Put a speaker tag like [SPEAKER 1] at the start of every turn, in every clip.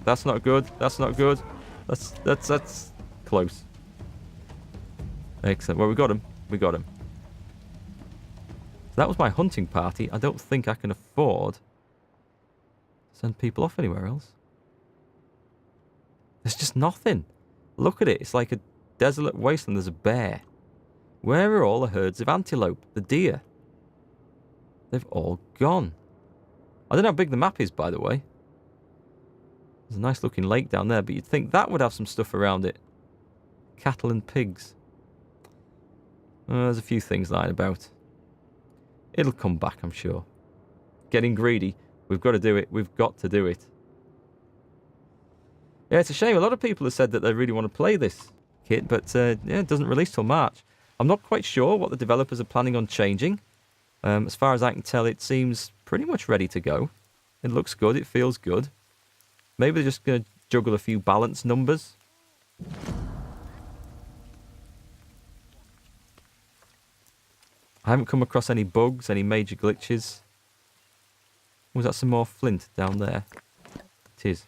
[SPEAKER 1] That's not good. That's not good. That's close. Excellent. Well, we got him. We got him. That was my hunting party. I don't think I can afford to send people off anywhere else. There's just nothing. Look at it. It's like a desolate wasteland. There's a bear. Where are all the herds of antelope? The deer? They've all gone. I don't know how big the map is, by the way. There's a nice looking lake down there, but you'd think that would have some stuff around it. Cattle and pigs. There's a few things lying about. It'll come back, I'm sure. Getting greedy. We've got to do it. We've got to do it. Yeah, it's a shame. A lot of people have said that they really want to play this kit, but yeah, it doesn't release till March. I'm not quite sure what the developers are planning on changing. As far as I can tell, it seems pretty much ready to go. It looks good. It feels good. Maybe they're just going to juggle a few balance numbers. I haven't come across any bugs, any major glitches. Was that some more flint down there? It is.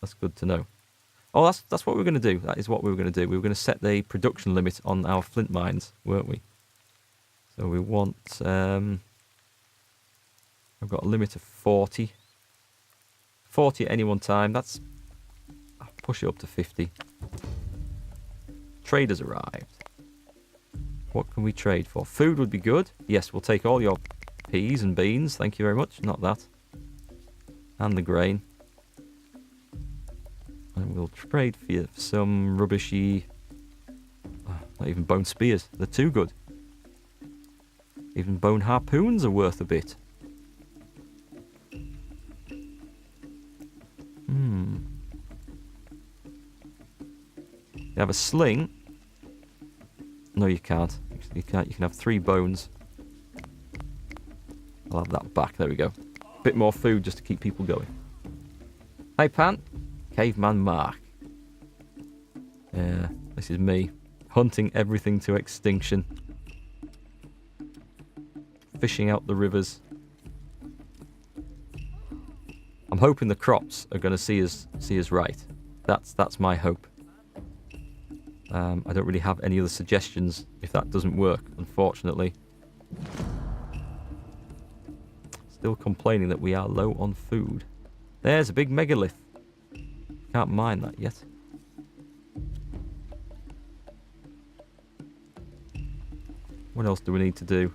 [SPEAKER 1] That's good to know. Oh, that's what we were going to do. That is what we were going to do. We were going to set the production limit on our flint mines, weren't we? So we want... I've got a limit of 40. 40 at any one time. That's... I'll push it up to 50. Traders arrived. What can we trade for? Food would be good. Yes, we'll take all your peas and beans. Thank you very much. Not that. And the grain. And we'll trade for you for some rubbishy... not even bone spears. They're too good. Even bone harpoons are worth a bit. You have a sling. No, you can't. You can't. You can have 3 bones. I'll have that back. There we go. Bit more food just to keep people going. Hey, Pan. Caveman Mark. Yeah, this is me. Hunting everything to extinction. Fishing out the rivers. I'm hoping the crops are going to see us right. That's my hope. I don't really have any other suggestions if that doesn't work, unfortunately. Still complaining that we are low on food. There's a big megalith. Can't mine that yet. What else do we need to do?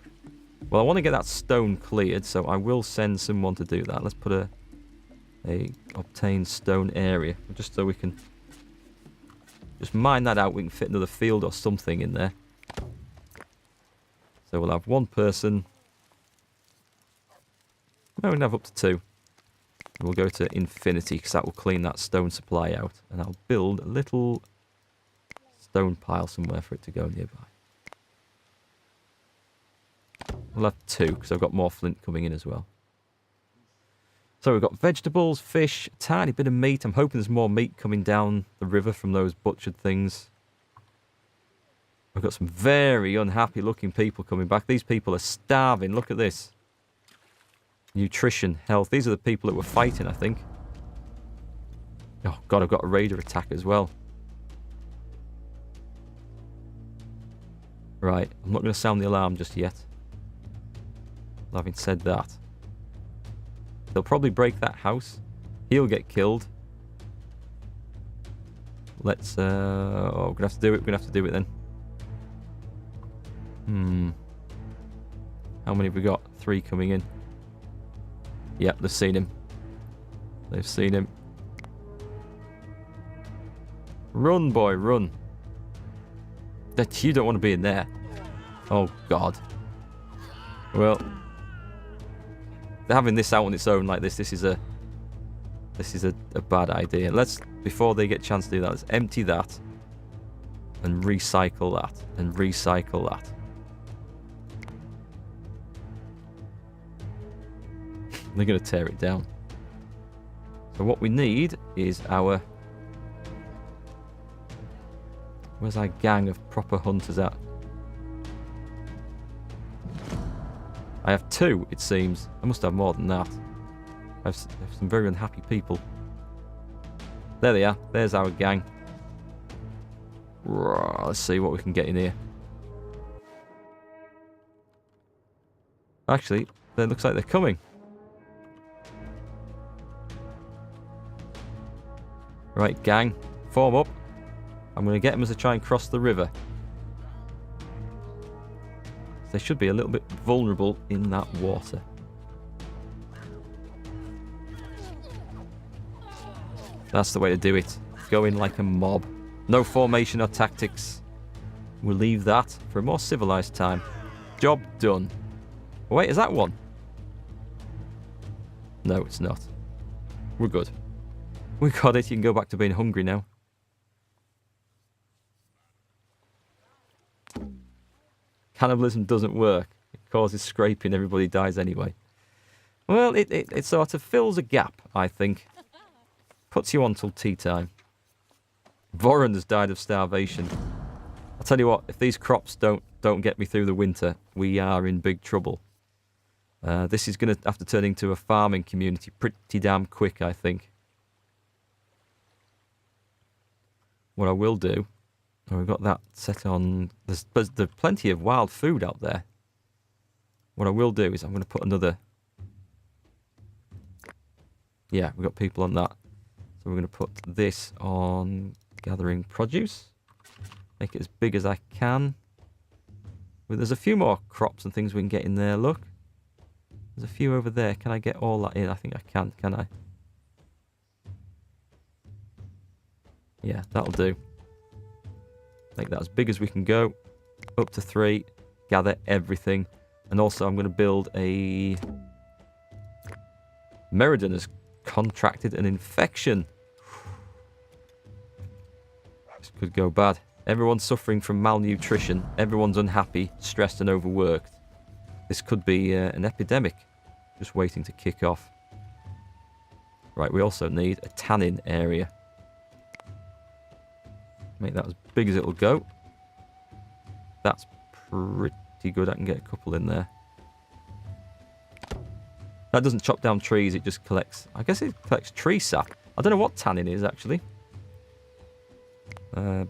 [SPEAKER 1] Well, I want to get that stone cleared, so I will send someone to do that. Let's put a obtain stone area, just so we can just mine that out. We can fit another field or something in there. So we'll have 1 person. No, we can have up to 2. And we'll go to infinity, because that will clean that stone supply out. And I'll build a little stone pile somewhere for it to go nearby. We'll have 2, because I've got more flint coming in as well. So we've got vegetables, fish, a tiny bit of meat. I'm hoping there's more meat coming down the river from those butchered things. We've got some very unhappy looking people coming back. These people are starving. Look at this. Nutrition, health. These are the people that were fighting, I think. Oh, God, I've got a raider attack as well. Right, I'm not going to sound the alarm just yet. Having said that, they'll probably break that house. He'll get killed. Let's, oh, we're going to have to do it. We're going to have to do it then. How many have we got? 3 coming in. Yep, they've seen him. They've seen him. Run, boy, run. That you don't want to be in there. Oh, God. Well, having this out on its own like this, this is a bad idea. Let's, before they get a chance to do that, let's empty that and recycle that and recycle that. They're going to tear it down. So what we need is our... Where's our gang of proper hunters at? I have 2, it seems. I must have more than that. I have some very unhappy people. There they are. There's our gang. Let's see what we can get in here. Actually, it looks like they're coming. Right, gang. Form up. I'm going to get them as they try and cross the river. They should be a little bit vulnerable in that water. That's the way to do it. Go in like a mob. No formation or tactics. We'll leave that for a more civilized time. Job done. Wait, is that one? No, it's not. We're good. We got it. You can go back to being hungry now. Cannibalism doesn't work. It causes scraping. Everybody dies anyway. Well, it sort of fills a gap, I think. Puts you on till tea time. Voron has died of starvation. I'll tell you what, if these crops don't get me through the winter, we are in big trouble. This is going to have to turn into a farming community pretty damn quick, I think. What I will do... Oh, we've got that set on... There's plenty of wild food out there. What I will do is I'm going to put another... Yeah, we've got people on that. So we're going to put this on gathering produce. Make it as big as I can. Well, there's a few more crops and things we can get in there, look. There's a few over there. Can I get all that in? I think I can I? Yeah, that'll do. Make that as big as we can go. Up to 3. Gather everything. And also I'm going to build a... Meriden has contracted an infection. This could go bad. Everyone's suffering from malnutrition. Everyone's unhappy, stressed and overworked. This could be an epidemic. Just waiting to kick off. Right, we also need a tanning area. Make that as big as it'll go. That's pretty good. I can get a couple in there. That doesn't chop down trees. It just collects... I guess it collects tree sap. I don't know what tannin is, actually. But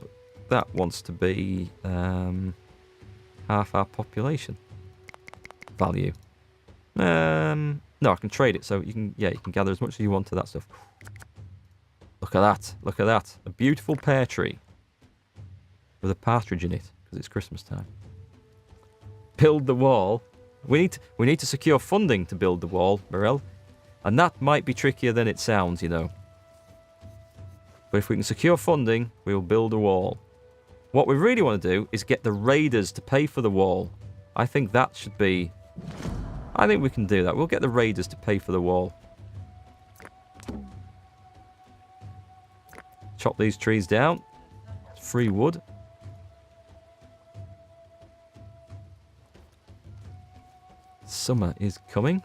[SPEAKER 1] that wants to be half our population. Value. No, I can trade it. So you can gather as much as you want of that stuff. Look at that. Look at that. A beautiful pear tree. With a partridge in it, because it's Christmas time. Build the wall. We need to secure funding to build the wall, Morel. And that might be trickier than it sounds, you know. But if we can secure funding, we will build a wall. What we really want to do is get the raiders to pay for the wall. I think that should be... I think we can do that. We'll get the raiders to pay for the wall. Chop these trees down. It's free wood. Summer is coming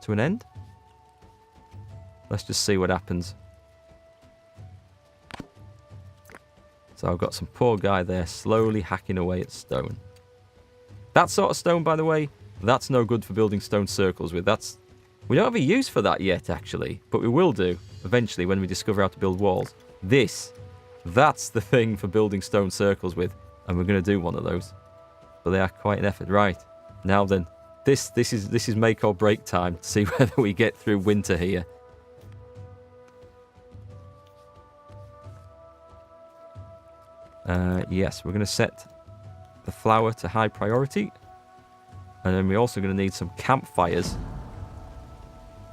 [SPEAKER 1] to an end. Let's just see what happens. So I've got some poor guy there slowly hacking away at stone. That sort of stone, by the way, that's no good for building stone circles with. We don't have a use for that yet, actually, but we will do eventually when we discover how to build walls. That's the thing for building stone circles with, and we're going to do one of those. But they are quite an effort. Right, now then, this is make or break time to see whether we get through winter here. Yes, we're going to set the flour to high priority. And then we're also going to need some campfires.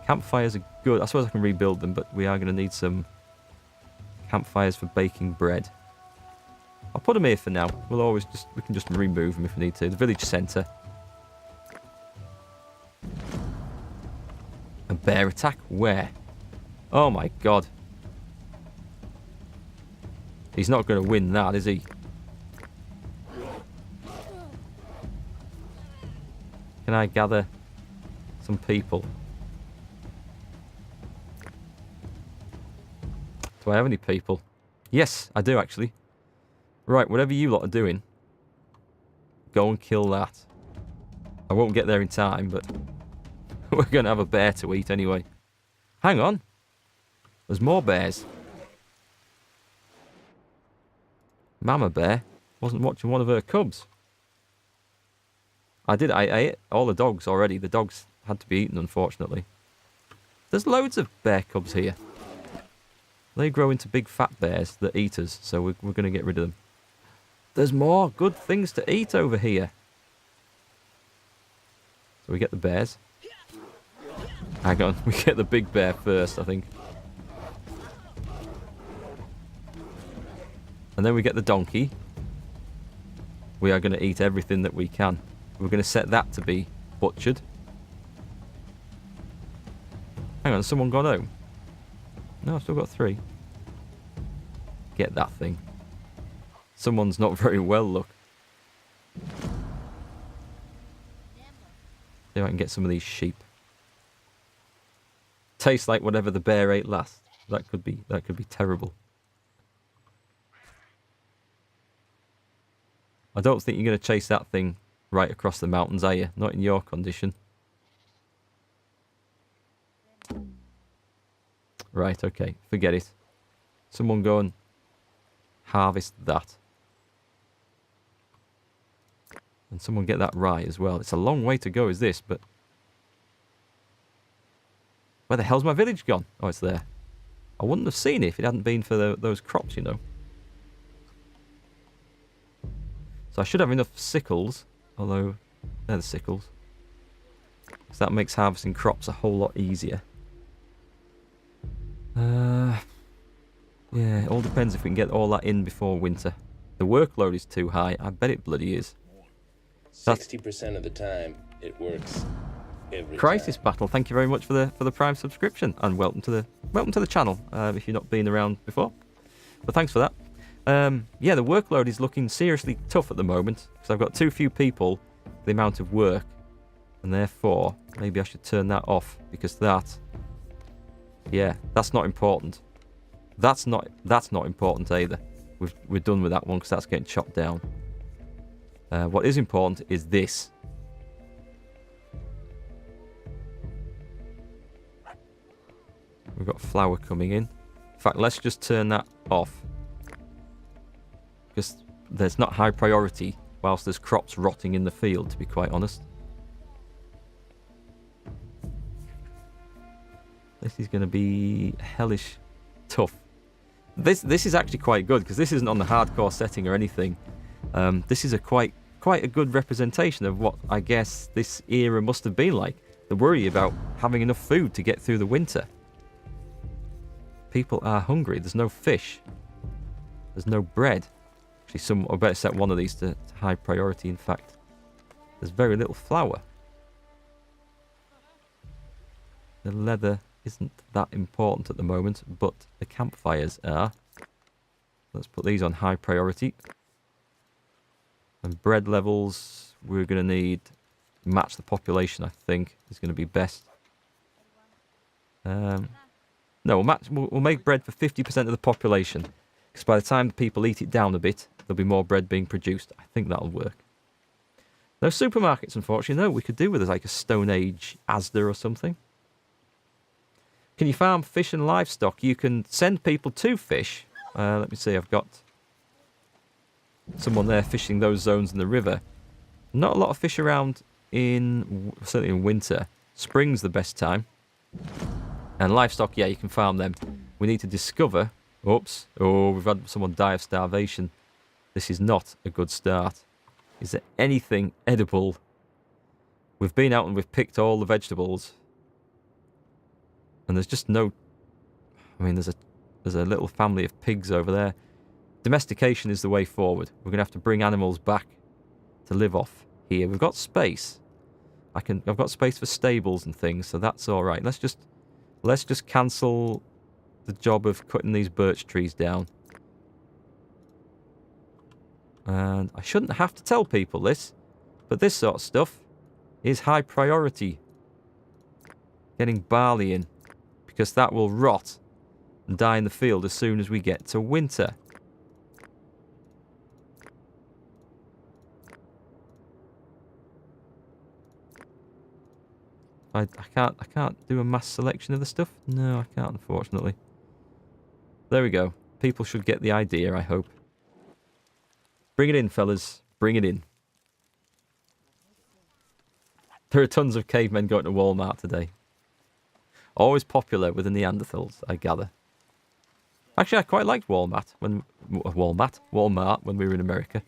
[SPEAKER 1] Campfires are good. I suppose I can rebuild them, but we are going to need some campfires for baking bread. I'll put them here for now. We can just remove them if we need to. The village centre. A bear attack? Where? Oh my god. He's not going to win that, is he? Can I gather some people? Do I have any people? Yes, I do actually. Right, whatever you lot are doing, go and kill that. I won't get there in time, but we're going to have a bear to eat anyway. Hang on. There's more bears. Mama bear wasn't watching one of her cubs. I ate all the dogs already. The dogs had to be eaten, unfortunately. There's loads of bear cubs here. They grow into big fat bears that eat us, so we're going to get rid of them. There's more good things to eat over here. So we get the bears. Hang on, we get the big bear first, I think. And then we get the donkey. We are going to eat everything that we can. We're going to set that to be butchered. Hang on, has someone gone home? No, I've still got 3. Get that thing. Someone's not very well, look. See if I can get some of these sheep. Tastes like whatever the bear ate last. That could be terrible. I don't think you're going to chase that thing right across the mountains, are you? Not in your condition. Right, okay. Forget it. Someone go and harvest that. And someone get that rye as well. It's a long way to go, is this, but... Where the hell's my village gone? Oh, it's there. I wouldn't have seen it if it hadn't been for those crops, you know. So I should have enough sickles, although they're the sickles. So that makes harvesting crops a whole lot easier. Yeah, it all depends if we can get all that in before winter. The workload is too high. I bet it bloody is.
[SPEAKER 2] 60% of the time, it works.
[SPEAKER 1] Crisis Battle, thank you very much for the Prime subscription, and welcome to the channel if you've not been around before. But thanks for that. Yeah, the workload is looking seriously tough at the moment because I've got too few people, the amount of work, and therefore maybe I should turn that off because that's not important. That's not important either. We're done with that one because that's getting chopped down. What is important is this. We've got flour coming in. In fact, let's just turn that off. Because there's not high priority whilst there's crops rotting in the field, to be quite honest. This is going to be hellish tough. This is actually quite good because this isn't on the hardcore setting or anything. This is quite a good representation of what I guess this era must have been like. The worry about having enough food to get through the winter. People are hungry. There's no fish. There's no bread. Actually, I better set one of these to high priority, in fact. There's very little flour. The leather isn't that important at the moment, but the campfires are. Let's put these on high priority. And bread levels, we're going to need to match the population, I think, is going to be best. No, we'll make bread for 50% of the population. Because by the time the people eat it down a bit, there'll be more bread being produced. I think that'll work. No supermarkets, unfortunately. No, we could do with like a Stone Age Asda or something. Can you farm fish and livestock? You can send people to fish. Let me see, I've got someone there fishing those zones in the river. Not a lot of fish around certainly in winter. Spring's the best time. And livestock, yeah, you can farm them. We need to discover... Oops. Oh, we've had someone die of starvation. This is not a good start. Is there anything edible? We've been out and we've picked all the vegetables. And there's just no... I mean, there's a little family of pigs over there. Domestication is the way forward. We're going to have to bring animals back to live off here. We've got space. I've got space for stables and things, so that's all right. Let's just cancel the job of cutting these birch trees down. And I shouldn't have to tell people this, but this sort of stuff is high priority. Getting barley in, because that will rot and die in the field as soon as we get to winter. I can't do a mass selection of the stuff. No, I can't, unfortunately. There we go. People should get the idea, I hope. Bring it in, fellas. Bring it in. There are tons of cavemen going to Walmart today. Always popular with the Neanderthals, I gather. Actually, I quite liked Walmart when we were in America.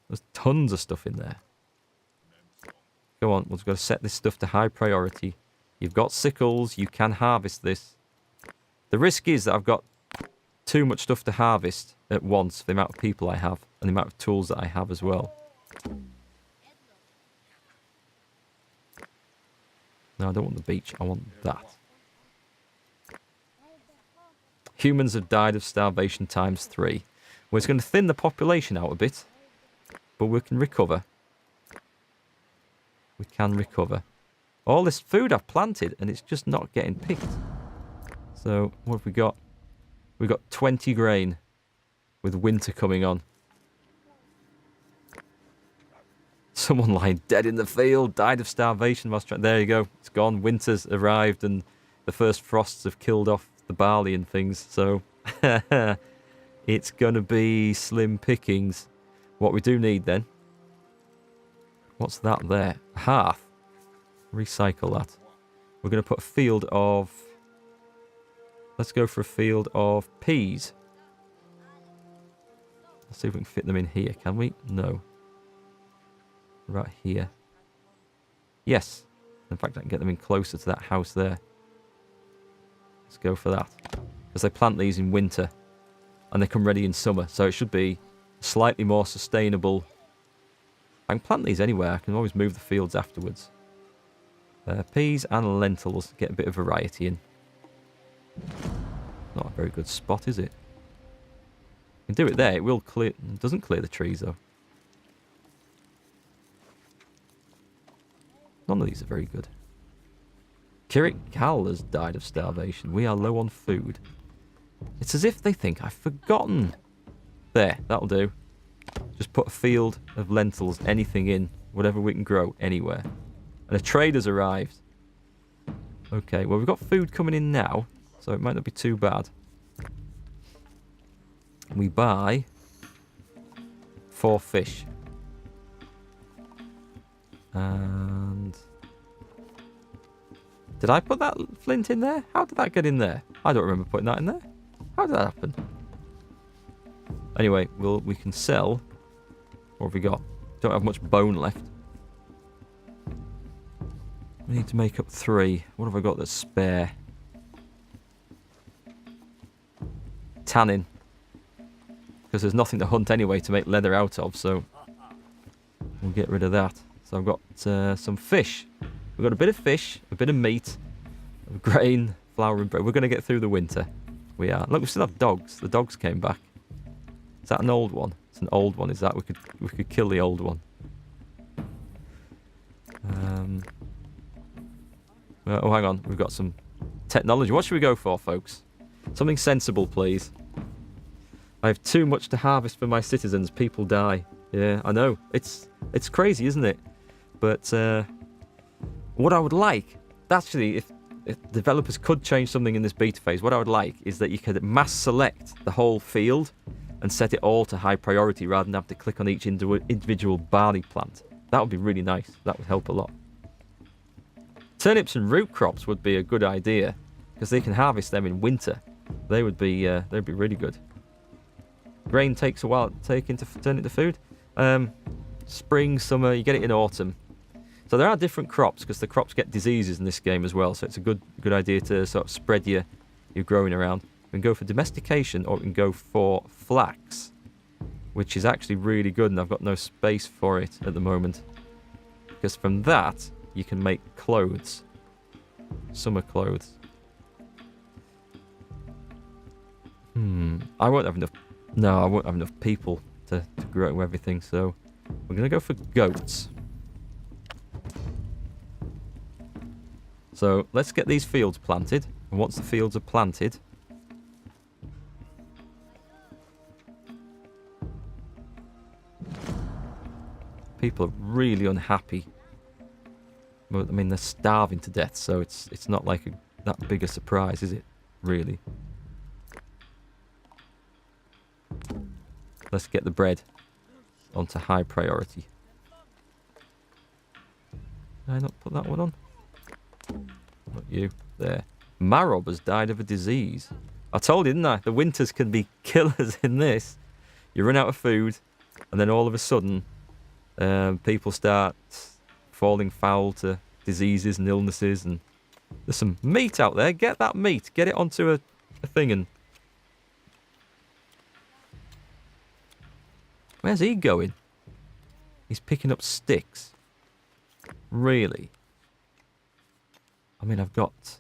[SPEAKER 1] There's tons of stuff in there. Go on, we've got to set this stuff to high priority. You've got sickles, you can harvest this. The risk is that I've got too much stuff to harvest at once for the amount of people I have and the amount of tools that I have as well. No, I don't want the beach, I want that. Humans have died of starvation ×3. Well, it's going to thin the population out a bit, but we can recover. We can recover. All this food I've planted, and it's just not getting picked. So, what have we got? We've got 20 grain with winter coming on. Someone lying dead in the field, died of starvation whilst trying. There you go, it's gone. Winter's arrived, and the first frosts have killed off the barley and things. So, it's going to be slim pickings. What we do need then. What's that there? Hearth. Recycle that. We're going to put a field of... Let's go for a field of peas. Let's see if we can fit them in here, can we? No. Right here. Yes. In fact, I can get them in closer to that house there. Let's go for that. Because they plant these in winter. And they come ready in summer. So it should be slightly more sustainable. I can plant these anywhere. I can always move the fields afterwards. Peas and lentils. Get a bit of variety in. Not a very good spot, is it? You can do it there. It will clear. It doesn't clear the trees, though. None of these are very good. Kirik Cal has died of starvation. We are low on food. It's as if they think I've forgotten. There, that'll do. Just put a field of lentils, anything in, whatever we can grow, anywhere. And a trader's arrived. Okay, well, we've got food coming in now, so it might not be too bad. We buy 4 fish. And... Did I put that flint in there? How did that get in there? I don't remember putting that in there. How did that happen? Anyway, we can sell. What have we got? Don't have much bone left. We need to make up 3. What have I got that's spare? Tannin. Because there's nothing to hunt anyway to make leather out of, so we'll get rid of that. So I've got some fish. We've got a bit of fish, a bit of meat, grain, flour and bread. We're going to get through the winter. We are. Look, we still have dogs. The dogs came back. Is that an old one? It's an old one, is that? We could kill the old one. Oh, hang on. We've got some technology. What should we go for, folks? Something sensible, please. I have too much to harvest for my citizens. People die. Yeah, I know. It's crazy, isn't it? But what I would like, actually, if developers could change something in this beta phase, what I would like is that you could mass select the whole field and set it all to high priority rather than have to click on each individual barley plant. That would be really nice. That would help a lot. Turnips and root crops would be a good idea because they can harvest them in winter. They'd be really good. Grain takes a while to turn into food. Spring, summer, you get it in autumn. So there are different crops because the crops get diseases in this game as well. So it's a good idea to sort of spread your growing around. We can go for domestication or we can go for flax, which is actually really good, and I've got no space for it at the moment. Because from that, you can make clothes. Summer clothes. I won't have enough... No, I won't have enough people to grow everything, so we're going to go for goats. So let's get these fields planted, and once the fields are planted... People are really unhappy. Well, I mean, they're starving to death, so it's not like that big a surprise, is it? Really. Let's get the bread. onto high priority. Did I not put that one on? Not you. There. Marob has died of a disease. I told you, didn't I? The winters can be killers in this. You run out of food, and then all of a sudden, people start falling foul to diseases and illnesses. And there's some meat out there. Get that meat. Get it onto a thing. And where's he going? He's picking up sticks. Really? I mean, I've got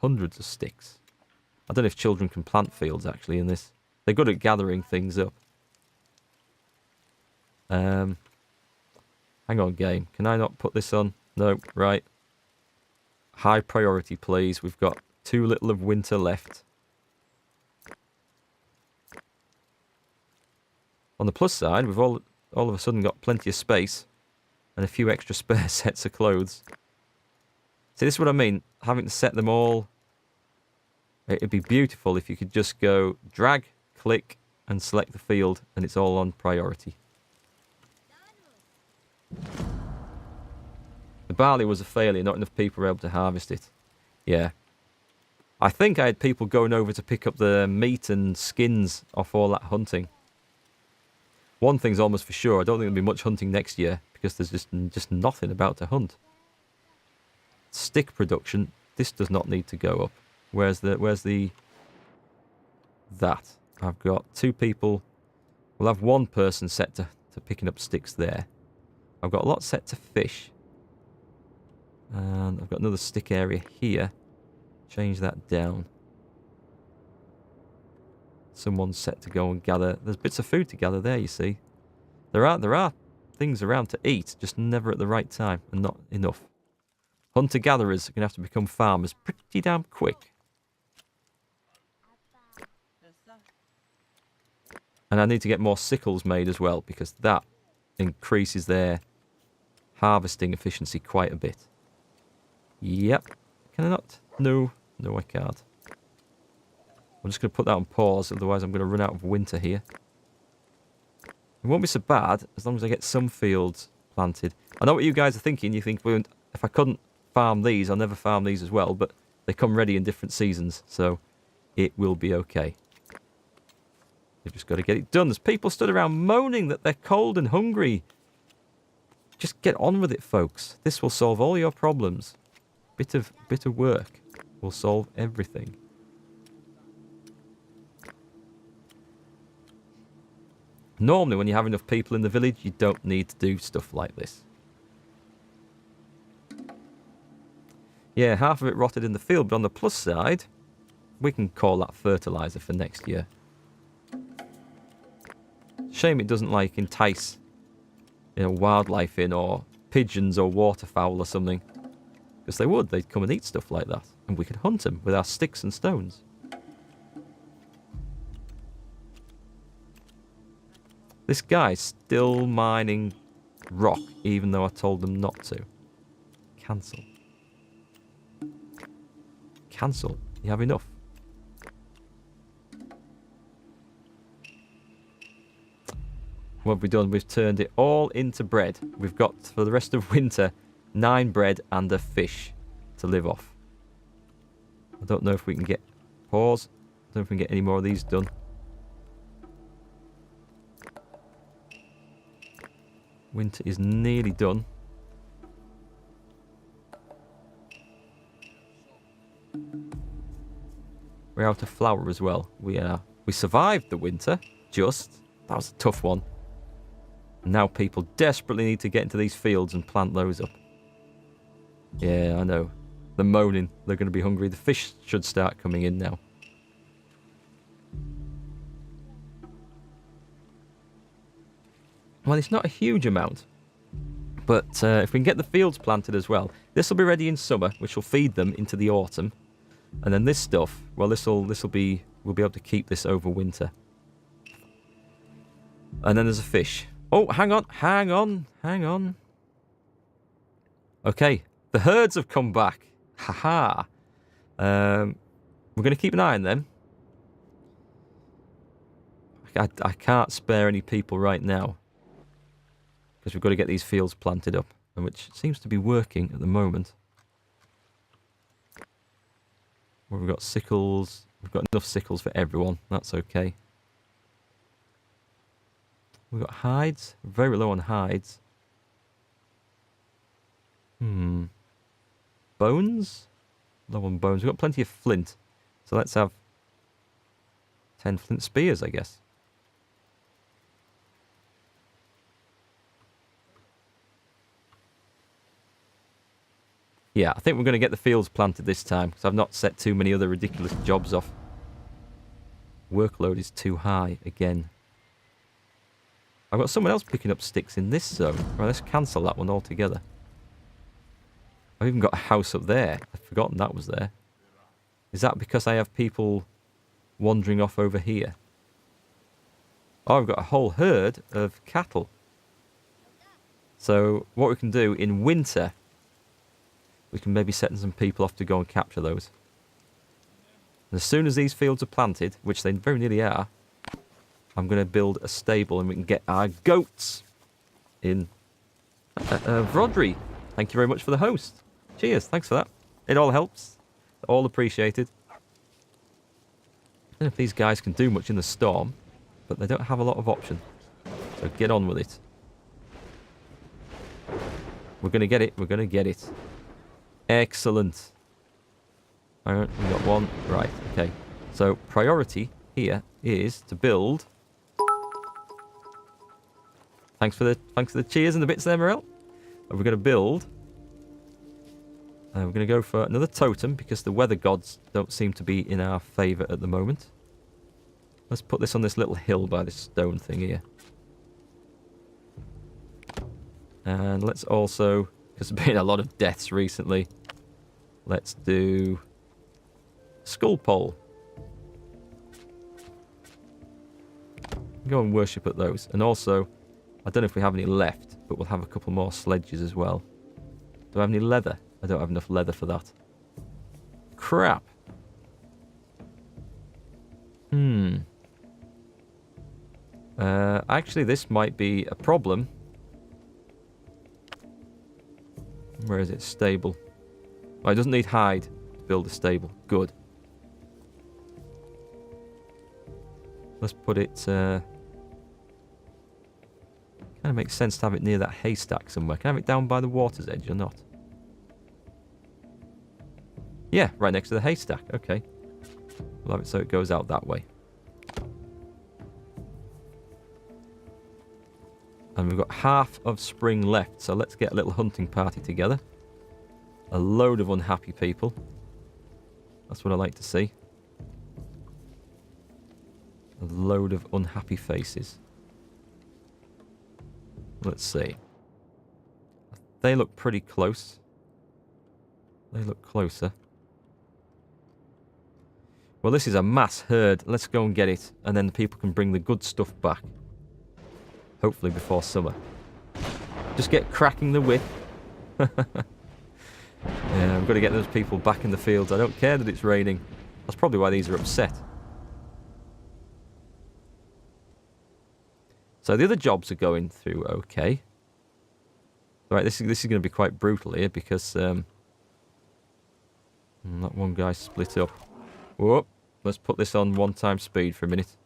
[SPEAKER 1] hundreds of sticks. I don't know if children can plant fields, actually, in this. They're good at gathering things up. Hang on, game. Can I not put this on? No, right. High priority, please. We've got too little of winter left. On the plus side, we've all of a sudden got plenty of space and a few extra spare sets of clothes. See, this is what I mean. Having to set them all. It'd be beautiful if you could just go drag, click, and select the field, and it's all on priority. The barley was a failure. Not enough people were able to harvest it. Yeah. I think I had people going over to pick up the meat and skins off all that hunting. One thing's almost for sure. I don't think there'll be much hunting next year because there's just nothing about to hunt. Stick production. This does not need to go up. Where's the that? I've got 2 people. We'll have 1 person set to picking up sticks there. I've got a lot set to fish. And I've got another stick area here. Change that down. Someone's set to go and gather. There's bits of food to gather there, you see. There are things around to eat, just never at the right time and not enough. Hunter-gatherers are going to have to become farmers pretty damn quick. And I need to get more sickles made as well, because that increases their harvesting efficiency quite a bit. Yep. Can I not? No. No, I can't. I'm just going to put that on pause, otherwise I'm going to run out of winter here. It won't be so bad, as long as I get some fields planted. I know what you guys are thinking. You think, well, if I couldn't farm these, I'll never farm these as well, but they come ready in different seasons, so it will be okay. You've just got to get it done. There's people stood around moaning that they're cold and hungry. Just get on with it, folks. This will solve all your problems. Bit of work will solve everything. Normally, when you have enough people in the village, you don't need to do stuff like this. Yeah, half of it rotted in the field, but on the plus side, we can call that fertilizer for next year. Shame it doesn't, like, entice, wildlife in, or pigeons or waterfowl or something. Because they would. They'd come and eat stuff like that. And we could hunt them with our sticks and stones. This guy's still mining rock, even though I told them not to. Cancel. Cancel. You have enough. What have we done? We've turned it all into bread. We've got, for the rest of winter, 9 bread and a fish to live off. I don't know if we can get... Pause. I don't know if we can get any more of these done. Winter is nearly done. We're out of flour as well. We survived the winter, just. That was a tough one. Now people desperately need to get into these fields and plant those up. Yeah, I know. They're moaning. They're going to be hungry. The fish should start coming in now. Well, it's not a huge amount. But if we can get the fields planted as well, this will be ready in summer, which will feed them into the autumn. And then this stuff, well, we'll be able to keep this over winter. And then there's a fish. Oh, hang on. Okay, the herds have come back. Haha. We're going to keep an eye on them. I can't spare any people right now. Because we've got to get these fields planted up, and which seems to be working at the moment. Well, we've got sickles. We've got enough sickles for everyone. That's okay. We've got hides. Very low on hides. Bones? Low on bones. We've got plenty of flint. So let's have 10 flint spears, I guess. Yeah, I think we're going to get the fields planted this time, because I've not set too many other ridiculous jobs off. Workload is too high again. I've got someone else picking up sticks in this zone. Right, let's cancel that one altogether. I've even got a house up there. I've forgotten that was there. Is that because I have people wandering off over here? Oh, I've got a whole herd of cattle. So what we can do in winter, we can maybe set some people off to go and capture those. And as soon as these fields are planted, which they very nearly are, I'm going to build a stable and we can get our goats in. Vrodry, thank you very much for the host. Cheers, thanks for that. It all helps. All appreciated. I don't know if these guys can do much in the storm, but they don't have a lot of option. So get on with it. We're going to get it. We're going to get it. Excellent. Alright, we got one. Right, okay. So priority here is to build. Thanks for the cheers and the bits there, Morel. We're going to build. We're going to go for another totem because the weather gods don't seem to be in our favour at the moment. Let's put this on this little hill by this stone thing here. And let's also, because there's been a lot of deaths recently, let's do skull pole. Go and worship at those. And also, I don't know if we have any left, but we'll have a couple more sledges as well. Do I have any leather? I don't have enough leather for that. Crap. Actually, this might be a problem. Where is it? Stable. Oh, it doesn't need hide to build a stable. Good. Let's put it... kind of makes sense to have it near that haystack somewhere. Can I have it down by the water's edge or not? Yeah, right next to the haystack. Okay. We'll have it so it goes out that way. And we've got half of spring left, so let's get a little hunting party together. A load of unhappy people. That's what I like to see. A load of unhappy faces. Let's see. They look pretty close. They look closer. Well, this is a mass herd. Let's go and get it. And then the people can bring the good stuff back. Hopefully before summer. Just get cracking the whip. Yeah, I've got to get those people back in the fields. I don't care that it's raining. That's probably why these are upset. So the other jobs are going through okay. Right, this is going to be quite brutal here because that one guy split up. Whoop. Let's put this on 1x speed for a minute.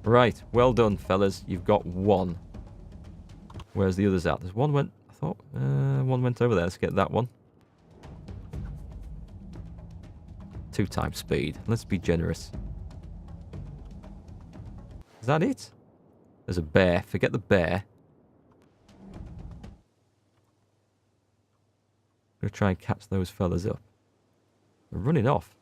[SPEAKER 1] Right, well done, fellas. You've got one. Where's the others at? There's one went... I thought one went over there. Let's get that one. 2x speed. Let's be generous. Is that it? There's a bear. Forget the bear. I'm going to try and catch those fellas up. They're running off.